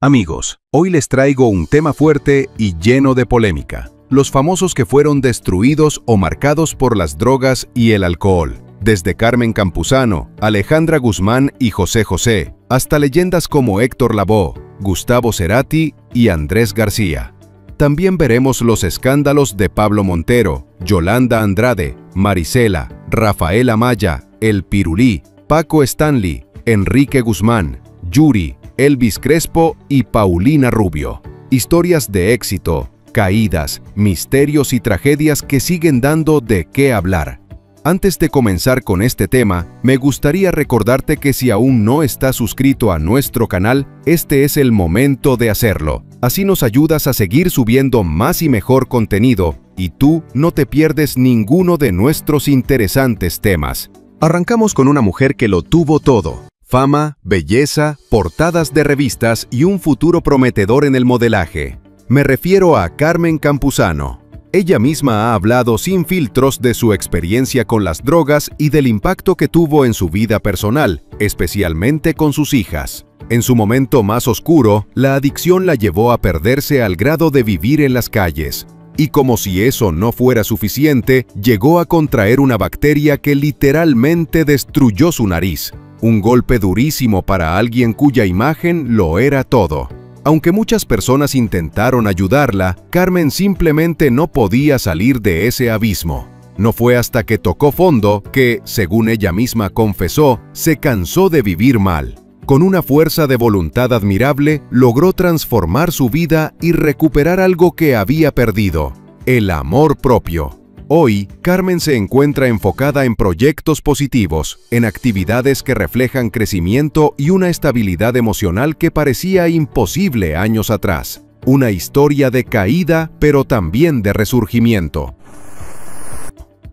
Amigos, hoy les traigo un tema fuerte y lleno de polémica. Los famosos que fueron destruidos o marcados por las drogas y el alcohol. Desde Carmen Campuzano, Alejandra Guzmán y José José, hasta leyendas como Héctor Lavoe, Gustavo Cerati y Andrés García. También veremos los escándalos de Pablo Montero, Yolanda Andrade, Marisela, Rafael Amaya, El Pirulí, Paco Stanley, Enrique Guzmán, Yuri, Elvis Crespo y Paulina Rubio. Historias de éxito, caídas, misterios y tragedias que siguen dando de qué hablar. Antes de comenzar con este tema, me gustaría recordarte que si aún no estás suscrito a nuestro canal, este es el momento de hacerlo. Así nos ayudas a seguir subiendo más y mejor contenido, y tú no te pierdes ninguno de nuestros interesantes temas. Arrancamos con una mujer que lo tuvo todo. Fama, belleza, portadas de revistas y un futuro prometedor en el modelaje. Me refiero a Carmen Campuzano. Ella misma ha hablado sin filtros de su experiencia con las drogas y del impacto que tuvo en su vida personal, especialmente con sus hijas. En su momento más oscuro, la adicción la llevó a perderse al grado de vivir en las calles. Y como si eso no fuera suficiente, llegó a contraer una bacteria que literalmente destruyó su nariz. Un golpe durísimo para alguien cuya imagen lo era todo. Aunque muchas personas intentaron ayudarla, Carmen simplemente no podía salir de ese abismo. No fue hasta que tocó fondo que, según ella misma confesó, se cansó de vivir mal. Con una fuerza de voluntad admirable, logró transformar su vida y recuperar algo que había perdido: el amor propio. Hoy, Carmen se encuentra enfocada en proyectos positivos, en actividades que reflejan crecimiento y una estabilidad emocional que parecía imposible años atrás. Una historia de caída, pero también de resurgimiento.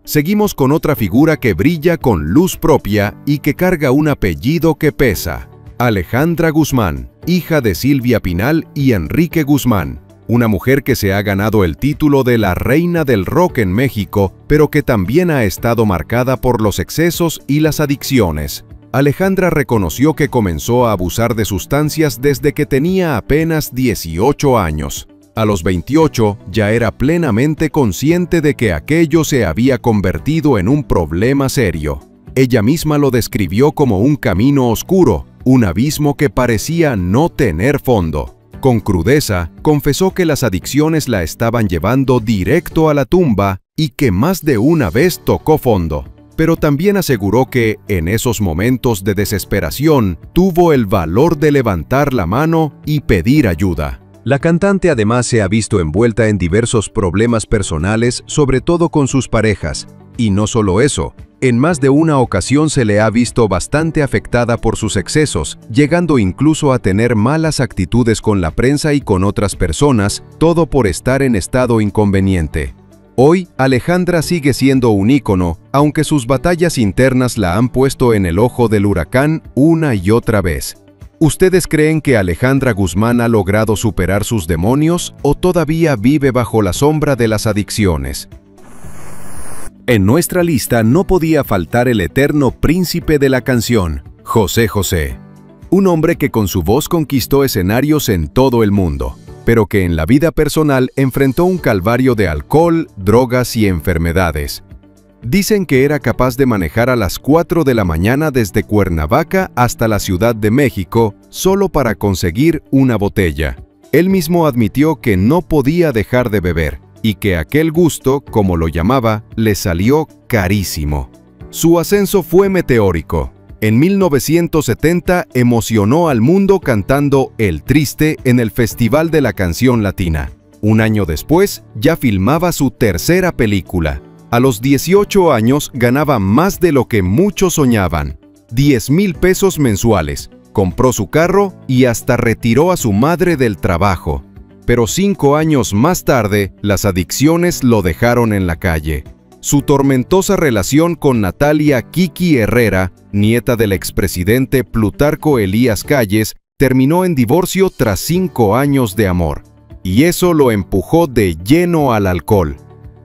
Seguimos con otra figura que brilla con luz propia y que carga un apellido que pesa. Alejandra Guzmán, hija de Silvia Pinal y Enrique Guzmán. Una mujer que se ha ganado el título de la reina del rock en México, pero que también ha estado marcada por los excesos y las adicciones. Alejandra reconoció que comenzó a abusar de sustancias desde que tenía apenas 18 años. A los 28 ya era plenamente consciente de que aquello se había convertido en un problema serio. Ella misma lo describió como un camino oscuro, un abismo que parecía no tener fondo. Con crudeza, confesó que las adicciones la estaban llevando directo a la tumba y que más de una vez tocó fondo. Pero también aseguró que, en esos momentos de desesperación, tuvo el valor de levantar la mano y pedir ayuda. La cantante además se ha visto envuelta en diversos problemas personales, sobre todo con sus parejas. Y no solo eso, en más de una ocasión se le ha visto bastante afectada por sus excesos, llegando incluso a tener malas actitudes con la prensa y con otras personas, todo por estar en estado inconveniente. Hoy, Alejandra sigue siendo un ícono, aunque sus batallas internas la han puesto en el ojo del huracán una y otra vez. ¿Ustedes creen que Alejandra Guzmán ha logrado superar sus demonios o todavía vive bajo la sombra de las adicciones? En nuestra lista no podía faltar el eterno príncipe de la canción, José José. Un hombre que con su voz conquistó escenarios en todo el mundo, pero que en la vida personal enfrentó un calvario de alcohol, drogas y enfermedades. Dicen que era capaz de manejar a las 4 de la mañana desde Cuernavaca hasta la Ciudad de México solo para conseguir una botella. Él mismo admitió que no podía dejar de beber y que aquel gusto, como lo llamaba, le salió carísimo. Su ascenso fue meteórico. En 1970 emocionó al mundo cantando El Triste en el Festival de la Canción Latina. Un año después, ya filmaba su tercera película. A los 18 años ganaba más de lo que muchos soñaban: 10,000 pesos mensuales, compró su carro y hasta retiró a su madre del trabajo. Pero 5 años más tarde, las adicciones lo dejaron en la calle. Su tormentosa relación con Natalia Kiki Herrera, nieta del expresidente Plutarco Elías Calles, terminó en divorcio tras 5 años de amor. Y eso lo empujó de lleno al alcohol.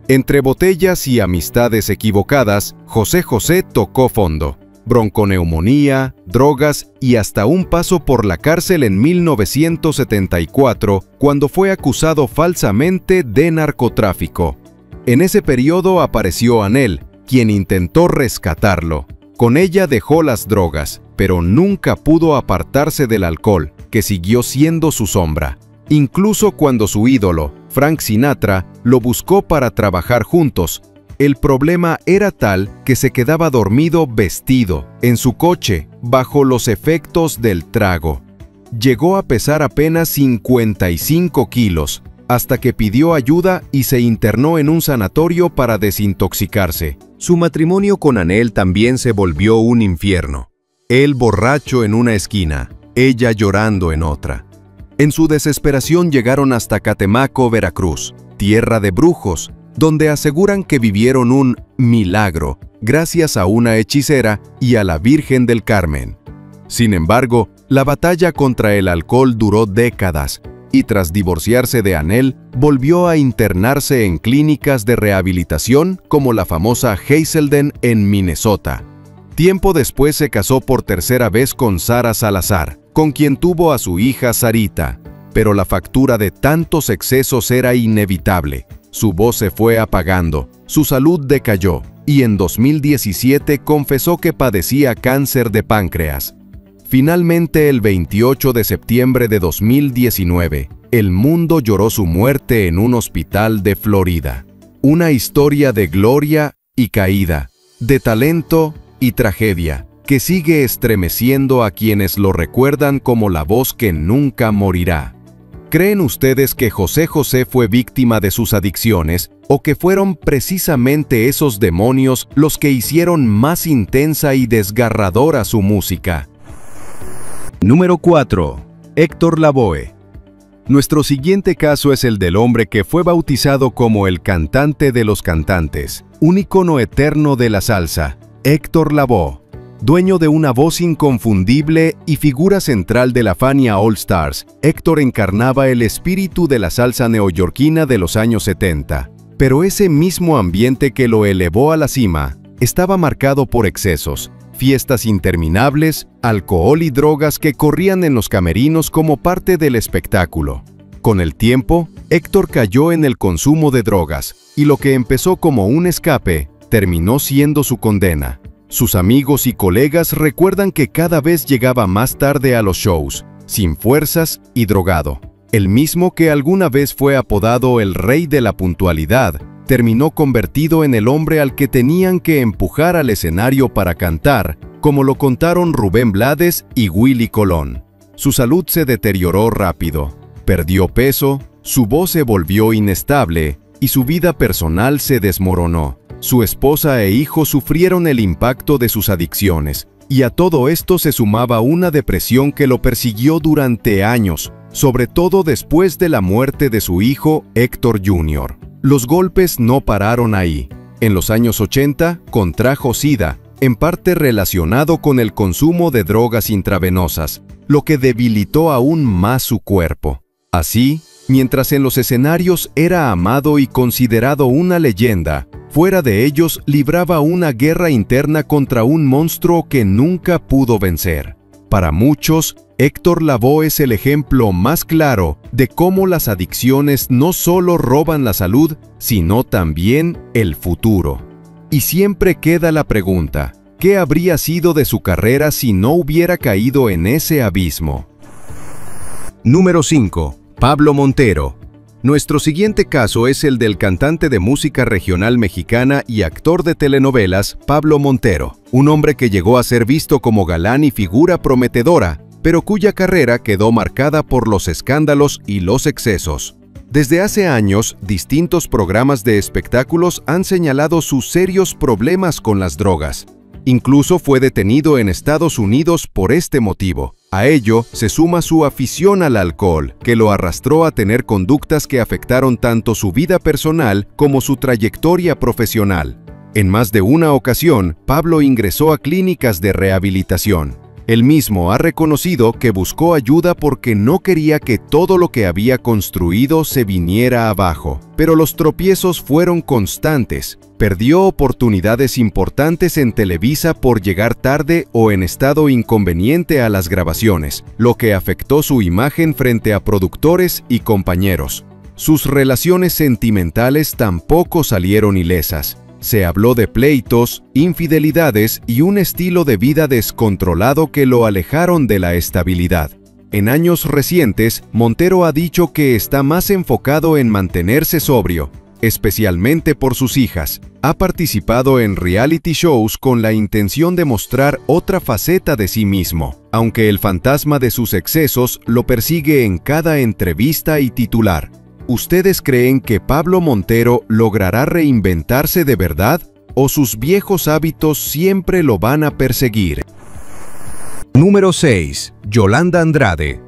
Entre botellas y amistades equivocadas, José José tocó fondo. bronconeumonía, drogas y hasta un paso por la cárcel en 1974, cuando fue acusado falsamente de narcotráfico. En ese periodo apareció Anel, quien intentó rescatarlo. Con ella dejó las drogas, pero nunca pudo apartarse del alcohol, que siguió siendo su sombra. Incluso cuando su ídolo, Frank Sinatra, lo buscó para trabajar juntos, el problema era tal que se quedaba dormido vestido, en su coche, bajo los efectos del trago. Llegó a pesar apenas 55 kilos, hasta que pidió ayuda y se internó en un sanatorio para desintoxicarse. Su matrimonio con Anel también se volvió un infierno. Él borracho en una esquina, ella llorando en otra. En su desesperación llegaron hasta Catemaco, Veracruz, tierra de brujos, donde aseguran que vivieron un milagro gracias a una hechicera y a la Virgen del Carmen. Sin embargo, la batalla contra el alcohol duró décadas y tras divorciarse de Anel, volvió a internarse en clínicas de rehabilitación como la famosa Hazelden en Minnesota. Tiempo después se casó por tercera vez con Sara Salazar, con quien tuvo a su hija Sarita, pero la factura de tantos excesos era inevitable. Su voz se fue apagando, su salud decayó y en 2017 confesó que padecía cáncer de páncreas. Finalmente, el 28 de septiembre de 2019, el mundo lloró su muerte en un hospital de Florida. Una historia de gloria y caída, de talento y tragedia, que sigue estremeciendo a quienes lo recuerdan como la voz que nunca morirá. ¿Creen ustedes que José José fue víctima de sus adicciones o que fueron precisamente esos demonios los que hicieron más intensa y desgarradora su música? Número 4. Héctor Lavoe. Nuestro siguiente caso es el del hombre que fue bautizado como el cantante de los cantantes, un ícono eterno de la salsa, Héctor Lavoe. Dueño de una voz inconfundible y figura central de la Fania All Stars, Héctor encarnaba el espíritu de la salsa neoyorquina de los años 70. Pero ese mismo ambiente que lo elevó a la cima estaba marcado por excesos, fiestas interminables, alcohol y drogas que corrían en los camerinos como parte del espectáculo. Con el tiempo, Héctor cayó en el consumo de drogas, y lo que empezó como un escape terminó siendo su condena. Sus amigos y colegas recuerdan que cada vez llegaba más tarde a los shows, sin fuerzas y drogado. El mismo que alguna vez fue apodado el rey de la puntualidad, terminó convertido en el hombre al que tenían que empujar al escenario para cantar, como lo contaron Rubén Blades y Willy Colón. Su salud se deterioró rápido, perdió peso, su voz se volvió inestable y su vida personal se desmoronó. Su esposa e hijo sufrieron el impacto de sus adicciones, y a todo esto se sumaba una depresión que lo persiguió durante años, sobre todo después de la muerte de su hijo Héctor Jr. Los golpes no pararon ahí. En los años 80 contrajo SIDA, en parte relacionado con el consumo de drogas intravenosas, lo que debilitó aún más su cuerpo. Así, mientras en los escenarios era amado y considerado una leyenda, fuera de ellos libraba una guerra interna contra un monstruo que nunca pudo vencer. Para muchos, Héctor Lavoe es el ejemplo más claro de cómo las adicciones no solo roban la salud, sino también el futuro. Y siempre queda la pregunta, ¿qué habría sido de su carrera si no hubiera caído en ese abismo? Número 5. Pablo Montero. Nuestro siguiente caso es el del cantante de música regional mexicana y actor de telenovelas, Pablo Montero, un hombre que llegó a ser visto como galán y figura prometedora, pero cuya carrera quedó marcada por los escándalos y los excesos. Desde hace años, distintos programas de espectáculos han señalado sus serios problemas con las drogas. Incluso fue detenido en Estados Unidos por este motivo. A ello se suma su afición al alcohol, que lo arrastró a tener conductas que afectaron tanto su vida personal como su trayectoria profesional. En más de una ocasión, Pablo ingresó a clínicas de rehabilitación. Él mismo ha reconocido que buscó ayuda porque no quería que todo lo que había construido se viniera abajo. Pero los tropiezos fueron constantes. Perdió oportunidades importantes en Televisa por llegar tarde o en estado inconveniente a las grabaciones, lo que afectó su imagen frente a productores y compañeros. Sus relaciones sentimentales tampoco salieron ilesas. Se habló de pleitos, infidelidades y un estilo de vida descontrolado que lo alejaron de la estabilidad. En años recientes, Montero ha dicho que está más enfocado en mantenerse sobrio, especialmente por sus hijas. Ha participado en reality shows con la intención de mostrar otra faceta de sí mismo, aunque el fantasma de sus excesos lo persigue en cada entrevista y titular. ¿Ustedes creen que Pablo Montero logrará reinventarse de verdad o sus viejos hábitos siempre lo van a perseguir? Número 6. Yolanda Andrade.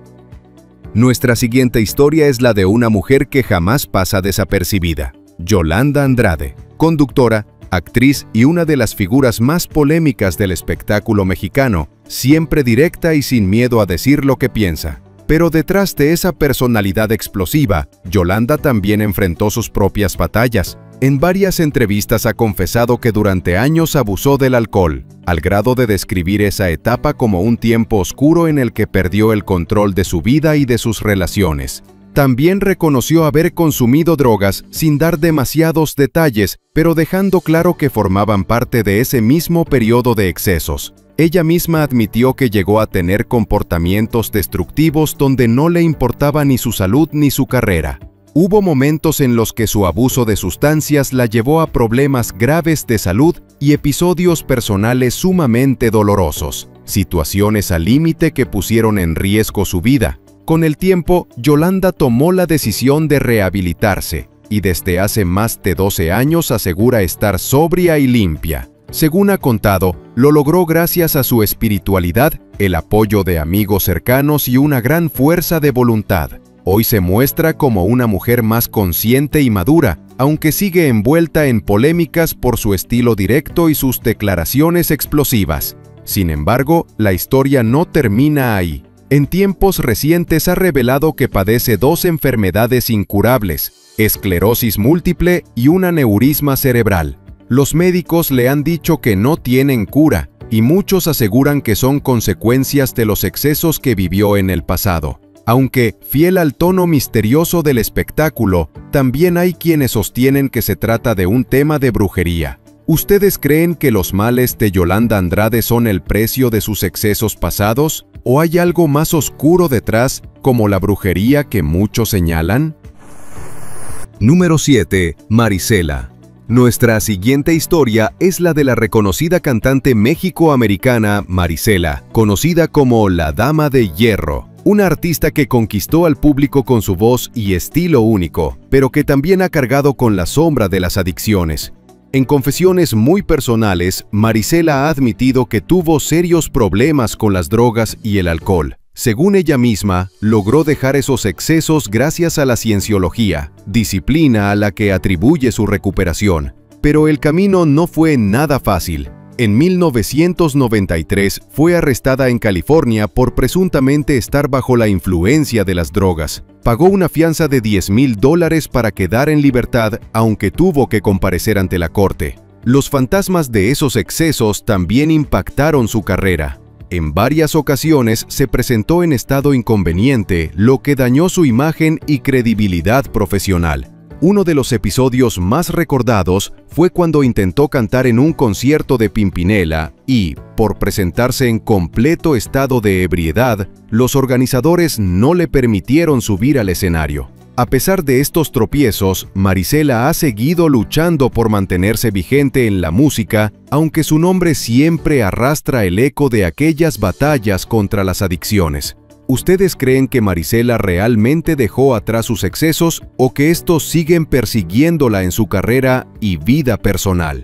Nuestra siguiente historia es la de una mujer que jamás pasa desapercibida. Yolanda Andrade, conductora, actriz y una de las figuras más polémicas del espectáculo mexicano, siempre directa y sin miedo a decir lo que piensa. Pero detrás de esa personalidad explosiva, Yolanda también enfrentó sus propias batallas. En varias entrevistas ha confesado que durante años abusó del alcohol, al grado de describir esa etapa como un tiempo oscuro en el que perdió el control de su vida y de sus relaciones. También reconoció haber consumido drogas sin dar demasiados detalles, pero dejando claro que formaban parte de ese mismo periodo de excesos. Ella misma admitió que llegó a tener comportamientos destructivos donde no le importaba ni su salud ni su carrera. Hubo momentos en los que su abuso de sustancias la llevó a problemas graves de salud y episodios personales sumamente dolorosos, situaciones al límite que pusieron en riesgo su vida. Con el tiempo, Yolanda tomó la decisión de rehabilitarse y desde hace más de 12 años asegura estar sobria y limpia. Según ha contado, lo logró gracias a su espiritualidad, el apoyo de amigos cercanos y una gran fuerza de voluntad. Hoy se muestra como una mujer más consciente y madura, aunque sigue envuelta en polémicas por su estilo directo y sus declaraciones explosivas. Sin embargo, la historia no termina ahí. En tiempos recientes ha revelado que padece 2 enfermedades incurables, esclerosis múltiple y un aneurisma cerebral. Los médicos le han dicho que no tienen cura, y muchos aseguran que son consecuencias de los excesos que vivió en el pasado. Aunque, fiel al tono misterioso del espectáculo, también hay quienes sostienen que se trata de un tema de brujería. ¿Ustedes creen que los males de Yolanda Andrade son el precio de sus excesos pasados? ¿O hay algo más oscuro detrás, como la brujería que muchos señalan? Número 7. Marisela. Nuestra siguiente historia es la de la reconocida cantante méxico-americana Marisela, conocida como la Dama de Hierro. Una artista que conquistó al público con su voz y estilo único, pero que también ha cargado con la sombra de las adicciones. En confesiones muy personales, Marisela ha admitido que tuvo serios problemas con las drogas y el alcohol. Según ella misma, logró dejar esos excesos gracias a la cienciología, disciplina a la que atribuye su recuperación. Pero el camino no fue nada fácil. En 1993 fue arrestada en California por presuntamente estar bajo la influencia de las drogas. Pagó una fianza de $10,000 para quedar en libertad, aunque tuvo que comparecer ante la corte. Los fantasmas de esos excesos también impactaron su carrera. En varias ocasiones se presentó en estado inconveniente, lo que dañó su imagen y credibilidad profesional. Uno de los episodios más recordados fue cuando intentó cantar en un concierto de Pimpinela y, por presentarse en completo estado de ebriedad, los organizadores no le permitieron subir al escenario. A pesar de estos tropiezos, Marisela ha seguido luchando por mantenerse vigente en la música, aunque su nombre siempre arrastra el eco de aquellas batallas contra las adicciones. ¿Ustedes creen que Marisela realmente dejó atrás sus excesos o que estos siguen persiguiéndola en su carrera y vida personal?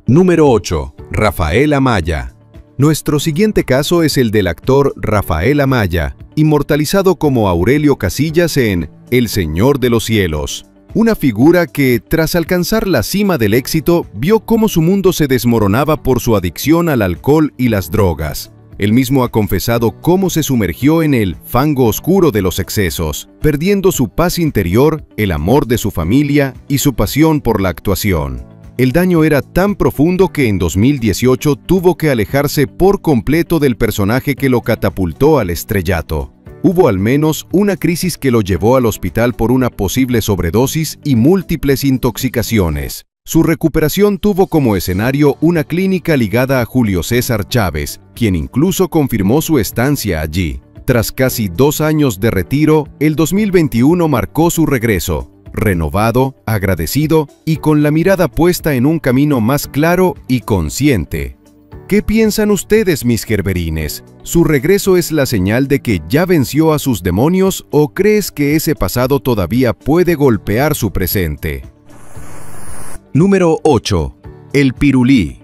Número 8. Rafael Amaya. Nuestro siguiente caso es el del actor Rafael Amaya, inmortalizado como Aurelio Casillas en El Señor de los Cielos. Una figura que, tras alcanzar la cima del éxito, vio cómo su mundo se desmoronaba por su adicción al alcohol y las drogas. Él mismo ha confesado cómo se sumergió en el fango oscuro de los excesos, perdiendo su paz interior, el amor de su familia y su pasión por la actuación. El daño era tan profundo que en 2018 tuvo que alejarse por completo del personaje que lo catapultó al estrellato. Hubo al menos una crisis que lo llevó al hospital por una posible sobredosis y múltiples intoxicaciones. Su recuperación tuvo como escenario una clínica ligada a Julio César Chávez, quien incluso confirmó su estancia allí. Tras casi 2 años de retiro, el 2021 marcó su regreso, renovado, agradecido y con la mirada puesta en un camino más claro y consciente. ¿Qué piensan ustedes, mis gerberines? ¿Su regreso es la señal de que ya venció a sus demonios o crees que ese pasado todavía puede golpear su presente? Número 8. El Pirulí.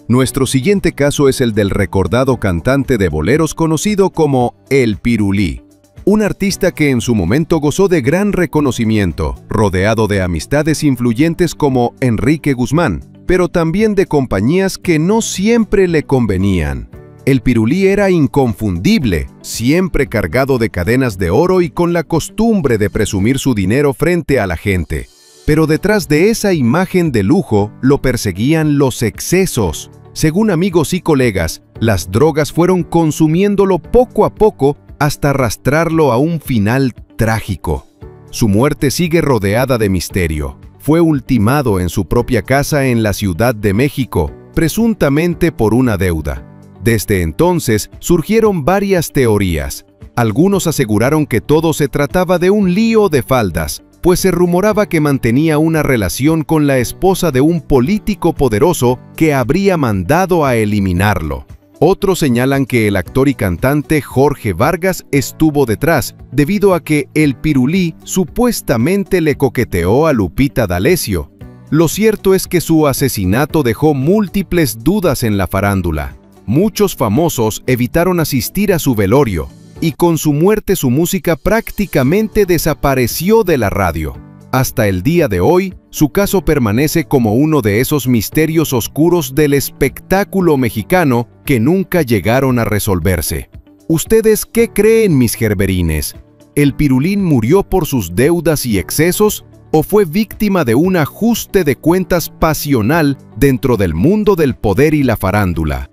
Nuestro siguiente caso es el del recordado cantante de boleros conocido como El Pirulí. Un artista que en su momento gozó de gran reconocimiento, rodeado de amistades influyentes como Enrique Guzmán, pero también de compañías que no siempre le convenían. El Pirulí era inconfundible, siempre cargado de cadenas de oro y con la costumbre de presumir su dinero frente a la gente. Pero detrás de esa imagen de lujo lo perseguían los excesos. Según amigos y colegas, las drogas fueron consumiéndolo poco a poco hasta arrastrarlo a un final trágico. Su muerte sigue rodeada de misterio. Fue ultimado en su propia casa en la Ciudad de México, presuntamente por una deuda. Desde entonces surgieron varias teorías. Algunos aseguraron que todo se trataba de un lío de faldas, pues se rumoraba que mantenía una relación con la esposa de un político poderoso que habría mandado a eliminarlo. Otros señalan que el actor y cantante Jorge Vargas estuvo detrás, debido a que el Pirulí supuestamente le coqueteó a Lupita D'Alessio. Lo cierto es que su asesinato dejó múltiples dudas en la farándula. Muchos famosos evitaron asistir a su velorio, y con su muerte su música prácticamente desapareció de la radio. Hasta el día de hoy, su caso permanece como uno de esos misterios oscuros del espectáculo mexicano que nunca llegaron a resolverse. ¿Ustedes qué creen, mis gerberines? ¿El Pirulín murió por sus deudas y excesos o fue víctima de un ajuste de cuentas pasional dentro del mundo del poder y la farándula?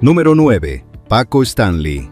Número 9. Paco Stanley.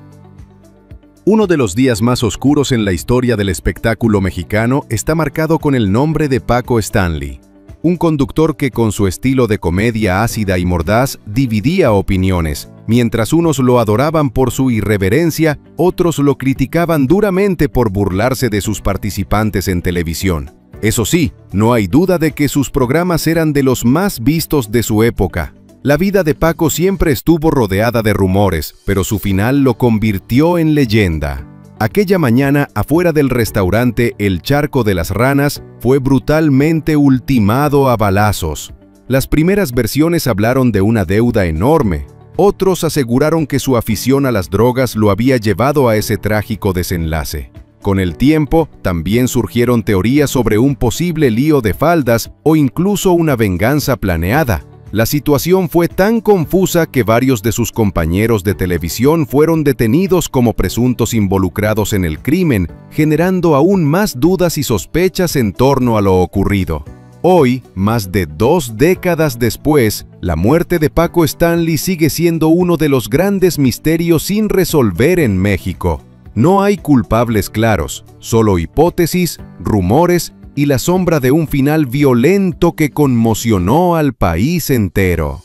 Uno de los días más oscuros en la historia del espectáculo mexicano está marcado con el nombre de Paco Stanley, un conductor que con su estilo de comedia ácida y mordaz dividía opiniones. Mientras unos lo adoraban por su irreverencia, otros lo criticaban duramente por burlarse de sus participantes en televisión. Eso sí, no hay duda de que sus programas eran de los más vistos de su época. La vida de Paco siempre estuvo rodeada de rumores, pero su final lo convirtió en leyenda. Aquella mañana, afuera del restaurante El Charco de las Ranas, fue brutalmente ultimado a balazos. Las primeras versiones hablaron de una deuda enorme. Otros aseguraron que su afición a las drogas lo había llevado a ese trágico desenlace. Con el tiempo, también surgieron teorías sobre un posible lío de faldas o incluso una venganza planeada. La situación fue tan confusa que varios de sus compañeros de televisión fueron detenidos como presuntos involucrados en el crimen, generando aún más dudas y sospechas en torno a lo ocurrido. Hoy, más de 2 décadas después, la muerte de Paco Stanley sigue siendo uno de los grandes misterios sin resolver en México. No hay culpables claros, solo hipótesis, rumores y la sombra de un final violento que conmocionó al país entero.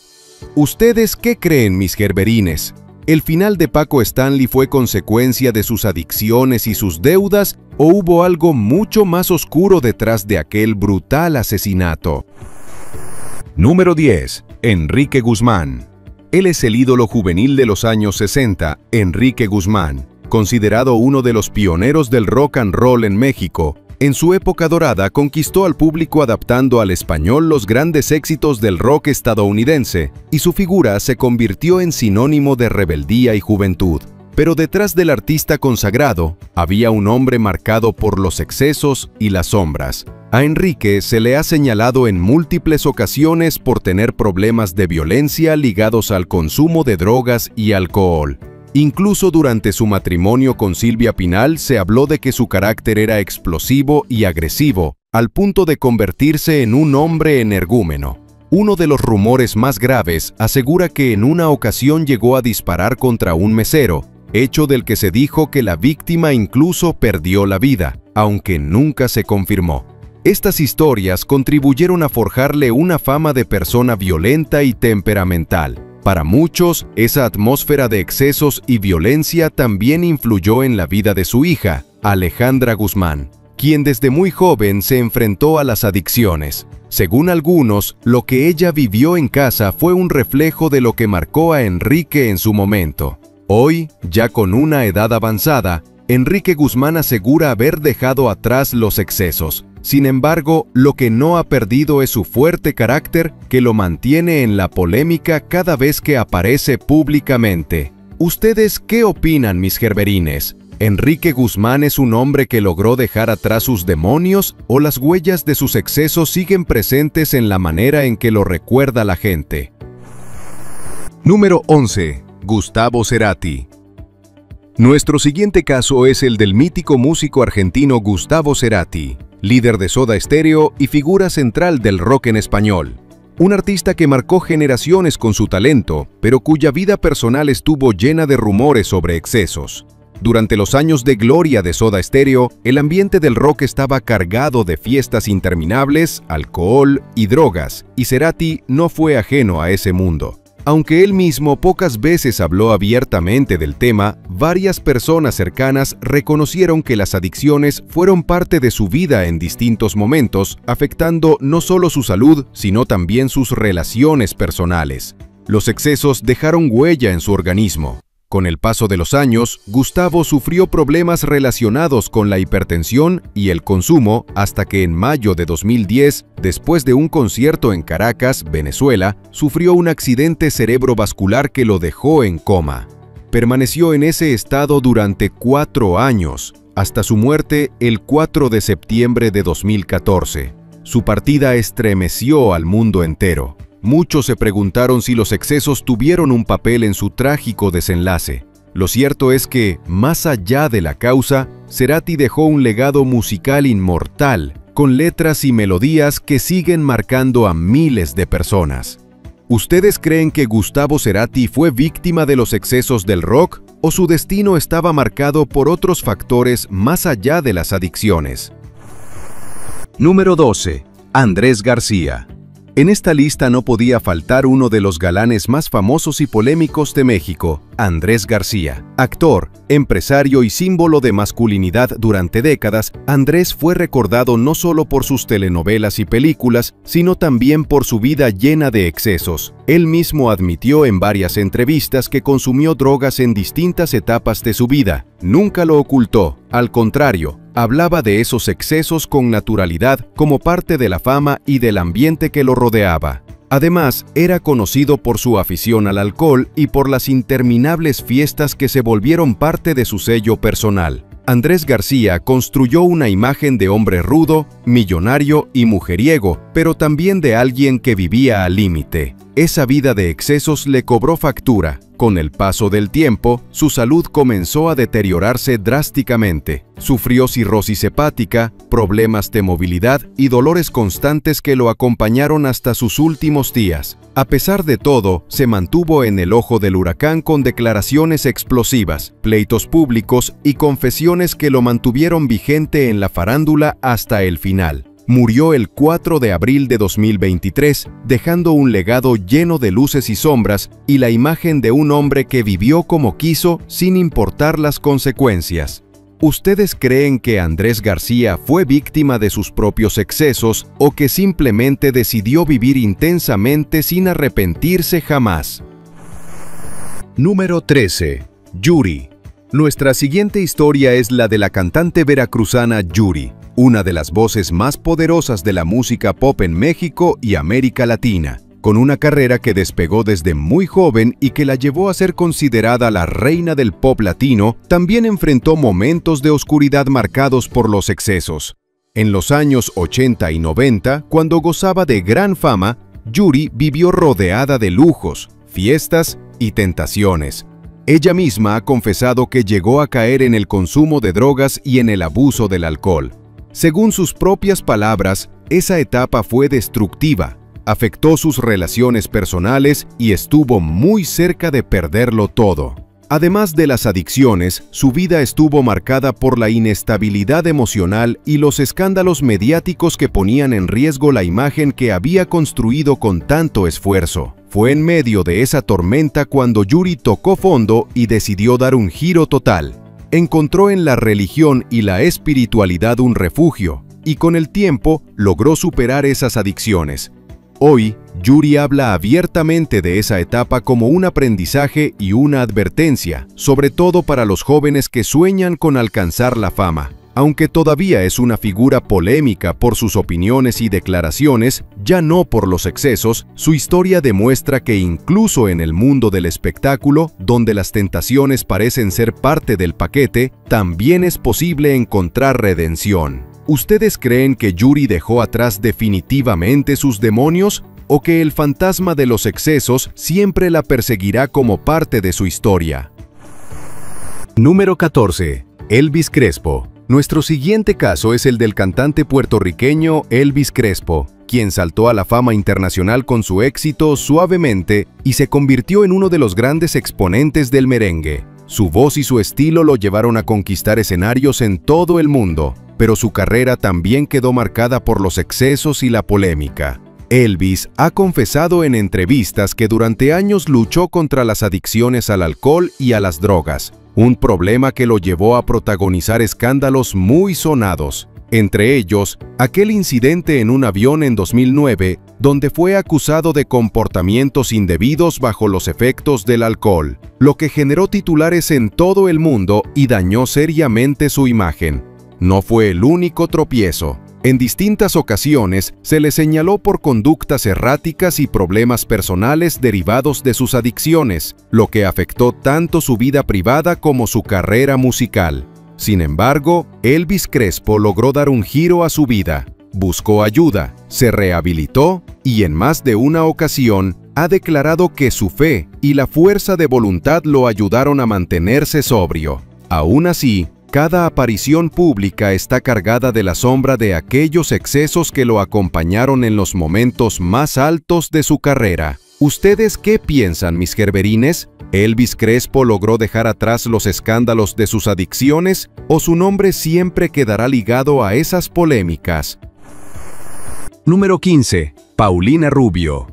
¿Ustedes qué creen, mis gerberines? ¿El final de Paco Stanley fue consecuencia de sus adicciones y sus deudas o hubo algo mucho más oscuro detrás de aquel brutal asesinato? Número 10. Enrique Guzmán. Él es el ídolo juvenil de los años 60, Enrique Guzmán, considerado uno de los pioneros del rock and roll en México. En su época dorada conquistó al público adaptando al español los grandes éxitos del rock estadounidense, y su figura se convirtió en sinónimo de rebeldía y juventud. Pero detrás del artista consagrado, había un hombre marcado por los excesos y las sombras. A Enrique se le ha señalado en múltiples ocasiones por tener problemas de violencia ligados al consumo de drogas y alcohol. Incluso durante su matrimonio con Silvia Pinal se habló de que su carácter era explosivo y agresivo, al punto de convertirse en un hombre energúmeno. Uno de los rumores más graves asegura que en una ocasión llegó a disparar contra un mesero, hecho del que se dijo que la víctima incluso perdió la vida, aunque nunca se confirmó. Estas historias contribuyeron a forjarle una fama de persona violenta y temperamental. Para muchos, esa atmósfera de excesos y violencia también influyó en la vida de su hija, Alejandra Guzmán, quien desde muy joven se enfrentó a las adicciones. Según algunos, lo que ella vivió en casa fue un reflejo de lo que marcó a Enrique en su momento. Hoy, ya con una edad avanzada, Enrique Guzmán asegura haber dejado atrás los excesos. Sin embargo, lo que no ha perdido es su fuerte carácter que lo mantiene en la polémica cada vez que aparece públicamente. ¿Ustedes qué opinan, mis gerberines? ¿Enrique Guzmán es un hombre que logró dejar atrás sus demonios o las huellas de sus excesos siguen presentes en la manera en que lo recuerda la gente? Número 11. Gustavo Cerati. Nuestro siguiente caso es el del mítico músico argentino Gustavo Cerati, líder de Soda Stereo y figura central del rock en español. Un artista que marcó generaciones con su talento, pero cuya vida personal estuvo llena de rumores sobre excesos. Durante los años de gloria de Soda Stereo, el ambiente del rock estaba cargado de fiestas interminables, alcohol y drogas, y Cerati no fue ajeno a ese mundo. Aunque él mismo pocas veces habló abiertamente del tema, varias personas cercanas reconocieron que las adicciones fueron parte de su vida en distintos momentos, afectando no solo su salud, sino también sus relaciones personales. Los excesos dejaron huella en su organismo. Con el paso de los años, Gustavo sufrió problemas relacionados con la hipertensión y el consumo hasta que en mayo de 2010, después de un concierto en Caracas, Venezuela, sufrió un accidente cerebrovascular que lo dejó en coma. Permaneció en ese estado durante 4 años, hasta su muerte el 4 de septiembre de 2014. Su partida estremeció al mundo entero. Muchos se preguntaron si los excesos tuvieron un papel en su trágico desenlace. Lo cierto es que, más allá de la causa, Cerati dejó un legado musical inmortal, con letras y melodías que siguen marcando a miles de personas. ¿Ustedes creen que Gustavo Cerati fue víctima de los excesos del rock o su destino estaba marcado por otros factores más allá de las adicciones? Número 12. Andrés García. En esta lista no podía faltar uno de los galanes más famosos y polémicos de México, Andrés García. Actor, empresario y símbolo de masculinidad durante décadas, Andrés fue recordado no solo por sus telenovelas y películas, sino también por su vida llena de excesos. Él mismo admitió en varias entrevistas que consumió drogas en distintas etapas de su vida. Nunca lo ocultó, al contrario, hablaba de esos excesos con naturalidad como parte de la fama y del ambiente que lo rodeaba. Además, era conocido por su afición al alcohol y por las interminables fiestas que se volvieron parte de su sello personal. Andrés García construyó una imagen de hombre rudo, millonario y mujeriego, pero también de alguien que vivía al límite. Esa vida de excesos le cobró factura. Con el paso del tiempo, su salud comenzó a deteriorarse drásticamente. Sufrió cirrosis hepática, problemas de movilidad y dolores constantes que lo acompañaron hasta sus últimos días. A pesar de todo, se mantuvo en el ojo del huracán con declaraciones explosivas, pleitos públicos y confesiones que lo mantuvieron vigente en la farándula hasta el final. Murió el 4 de abril de 2023, dejando un legado lleno de luces y sombras y la imagen de un hombre que vivió como quiso sin importar las consecuencias. ¿Ustedes creen que Andrés García fue víctima de sus propios excesos o que simplemente decidió vivir intensamente sin arrepentirse jamás? Número 13. Yuri. Nuestra siguiente historia es la de la cantante veracruzana Yuri, una de las voces más poderosas de la música pop en México y América Latina. Con una carrera que despegó desde muy joven y que la llevó a ser considerada la reina del pop latino, también enfrentó momentos de oscuridad marcados por los excesos. En los años 80 y 90, cuando gozaba de gran fama, Yuri vivió rodeada de lujos, fiestas y tentaciones. Ella misma ha confesado que llegó a caer en el consumo de drogas y en el abuso del alcohol. Según sus propias palabras, esa etapa fue destructiva, afectó sus relaciones personales y estuvo muy cerca de perderlo todo. Además de las adicciones, su vida estuvo marcada por la inestabilidad emocional y los escándalos mediáticos que ponían en riesgo la imagen que había construido con tanto esfuerzo. Fue en medio de esa tormenta cuando Yuri tocó fondo y decidió dar un giro total. Encontró en la religión y la espiritualidad un refugio, y con el tiempo logró superar esas adicciones. Hoy, Yuri habla abiertamente de esa etapa como un aprendizaje y una advertencia, sobre todo para los jóvenes que sueñan con alcanzar la fama. Aunque todavía es una figura polémica por sus opiniones y declaraciones, ya no por los excesos, su historia demuestra que incluso en el mundo del espectáculo, donde las tentaciones parecen ser parte del paquete, también es posible encontrar redención. ¿Ustedes creen que Yuri dejó atrás definitivamente sus demonios o que el fantasma de los excesos siempre la perseguirá como parte de su historia? Número 14. Elvis Crespo. Nuestro siguiente caso es el del cantante puertorriqueño Elvis Crespo, quien saltó a la fama internacional con su éxito Suavemente y se convirtió en uno de los grandes exponentes del merengue. Su voz y su estilo lo llevaron a conquistar escenarios en todo el mundo, pero su carrera también quedó marcada por los excesos y la polémica. Elvis ha confesado en entrevistas que durante años luchó contra las adicciones al alcohol y a las drogas, un problema que lo llevó a protagonizar escándalos muy sonados, entre ellos aquel incidente en un avión en 2009, donde fue acusado de comportamientos indebidos bajo los efectos del alcohol, lo que generó titulares en todo el mundo y dañó seriamente su imagen. No fue el único tropiezo. En distintas ocasiones se le señaló por conductas erráticas y problemas personales derivados de sus adicciones, lo que afectó tanto su vida privada como su carrera musical. Sin embargo, Elvis Crespo logró dar un giro a su vida, buscó ayuda, se rehabilitó y en más de una ocasión ha declarado que su fe y la fuerza de voluntad lo ayudaron a mantenerse sobrio. Aún así, cada aparición pública está cargada de la sombra de aquellos excesos que lo acompañaron en los momentos más altos de su carrera. ¿Ustedes qué piensan, mis gerberines? ¿Elvis Crespo logró dejar atrás los escándalos de sus adicciones o su nombre siempre quedará ligado a esas polémicas? Número 15. Paulina Rubio.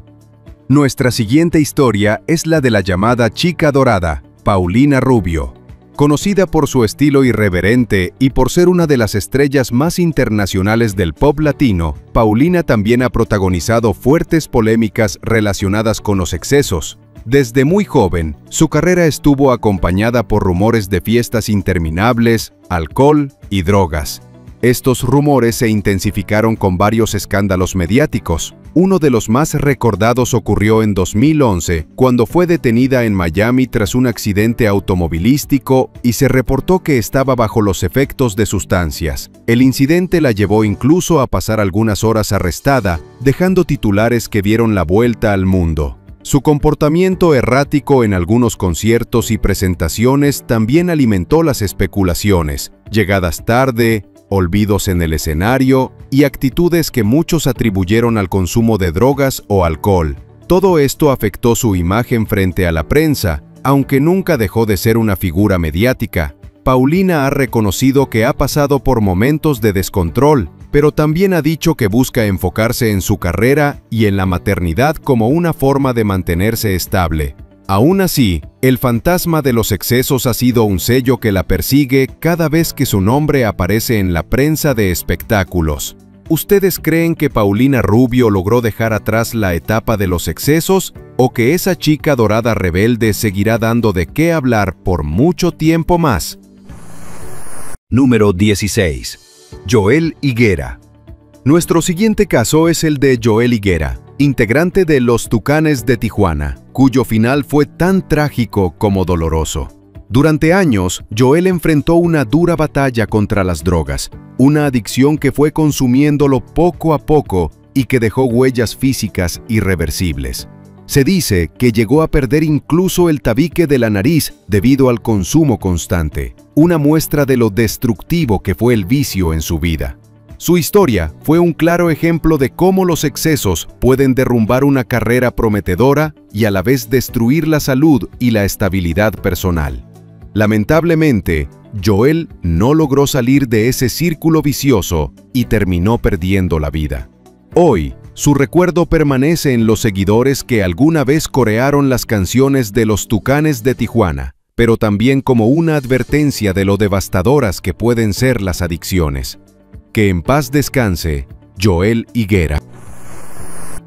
Nuestra siguiente historia es la de la llamada Chica Dorada, Paulina Rubio. Conocida por su estilo irreverente y por ser una de las estrellas más internacionales del pop latino, Paulina también ha protagonizado fuertes polémicas relacionadas con los excesos. Desde muy joven, su carrera estuvo acompañada por rumores de fiestas interminables, alcohol y drogas. Estos rumores se intensificaron con varios escándalos mediáticos. Uno de los más recordados ocurrió en 2011, cuando fue detenida en Miami tras un accidente automovilístico y se reportó que estaba bajo los efectos de sustancias. El incidente la llevó incluso a pasar algunas horas arrestada, dejando titulares que dieron la vuelta al mundo. Su comportamiento errático en algunos conciertos y presentaciones también alimentó las especulaciones, llegadas tarde, olvidos en el escenario y actitudes que muchos atribuyeron al consumo de drogas o alcohol. Todo esto afectó su imagen frente a la prensa, aunque nunca dejó de ser una figura mediática. Paulina ha reconocido que ha pasado por momentos de descontrol, pero también ha dicho que busca enfocarse en su carrera y en la maternidad como una forma de mantenerse estable. Aún así, el fantasma de los excesos ha sido un sello que la persigue cada vez que su nombre aparece en la prensa de espectáculos. ¿Ustedes creen que Paulina Rubio logró dejar atrás la etapa de los excesos o que esa chica dorada rebelde seguirá dando de qué hablar por mucho tiempo más? Número 16. Joel Higuera. Nuestro siguiente caso es el de Joel Higuera, integrante de los Tucanes de Tijuana, cuyo final fue tan trágico como doloroso. Durante años, Joel enfrentó una dura batalla contra las drogas, una adicción que fue consumiéndolo poco a poco y que dejó huellas físicas irreversibles. Se dice que llegó a perder incluso el tabique de la nariz debido al consumo constante, una muestra de lo destructivo que fue el vicio en su vida. Su historia fue un claro ejemplo de cómo los excesos pueden derrumbar una carrera prometedora y a la vez destruir la salud y la estabilidad personal. Lamentablemente, Joel no logró salir de ese círculo vicioso y terminó perdiendo la vida. Hoy, su recuerdo permanece en los seguidores que alguna vez corearon las canciones de los Tucanes de Tijuana, pero también como una advertencia de lo devastadoras que pueden ser las adicciones. Que en paz descanse, Joel Higuera.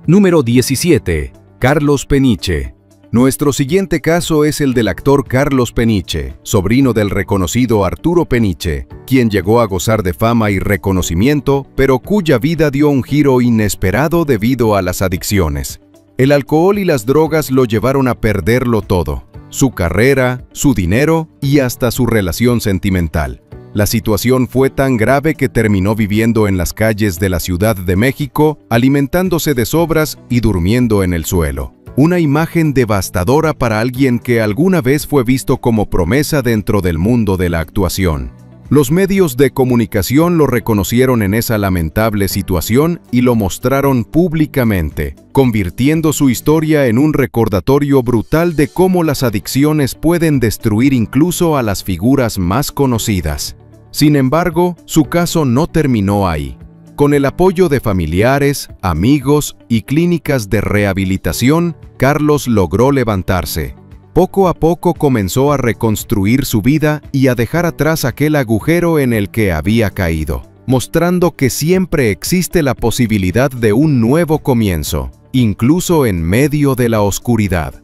Número 17. Carlos Peniche. Nuestro siguiente caso es el del actor Carlos Peniche, sobrino del reconocido Arturo Peniche, quien llegó a gozar de fama y reconocimiento, pero cuya vida dio un giro inesperado debido a las adicciones. El alcohol y las drogas lo llevaron a perderlo todo: su carrera, su dinero y hasta su relación sentimental. La situación fue tan grave que terminó viviendo en las calles de la Ciudad de México, alimentándose de sobras y durmiendo en el suelo. Una imagen devastadora para alguien que alguna vez fue visto como promesa dentro del mundo de la actuación. Los medios de comunicación lo reconocieron en esa lamentable situación y lo mostraron públicamente, convirtiendo su historia en un recordatorio brutal de cómo las adicciones pueden destruir incluso a las figuras más conocidas. Sin embargo, su caso no terminó ahí. Con el apoyo de familiares, amigos y clínicas de rehabilitación, Carlos logró levantarse. Poco a poco comenzó a reconstruir su vida y a dejar atrás aquel agujero en el que había caído, mostrando que siempre existe la posibilidad de un nuevo comienzo, incluso en medio de la oscuridad.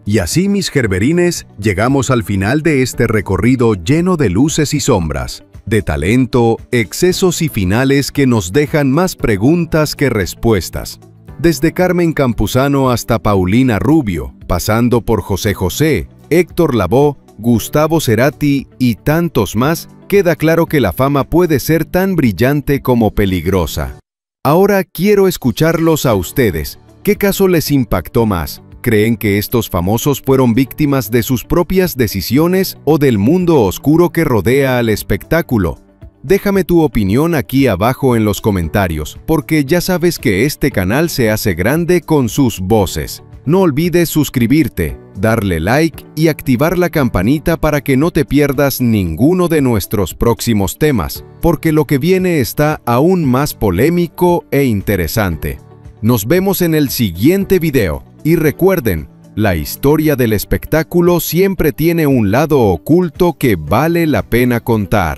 Y así, mis gerberines, llegamos al final de este recorrido lleno de luces y sombras, de talento, excesos y finales que nos dejan más preguntas que respuestas. Desde Carmen Campuzano hasta Paulina Rubio, pasando por José José, Héctor Lavoe, Gustavo Cerati y tantos más, queda claro que la fama puede ser tan brillante como peligrosa. Ahora quiero escucharlos a ustedes. ¿Qué caso les impactó más? ¿Creen que estos famosos fueron víctimas de sus propias decisiones o del mundo oscuro que rodea al espectáculo? Déjame tu opinión aquí abajo en los comentarios, porque ya sabes que este canal se hace grande con sus voces. No olvides suscribirte, darle like y activar la campanita para que no te pierdas ninguno de nuestros próximos temas, porque lo que viene está aún más polémico e interesante. Nos vemos en el siguiente video. Y recuerden, la historia del espectáculo siempre tiene un lado oculto que vale la pena contar.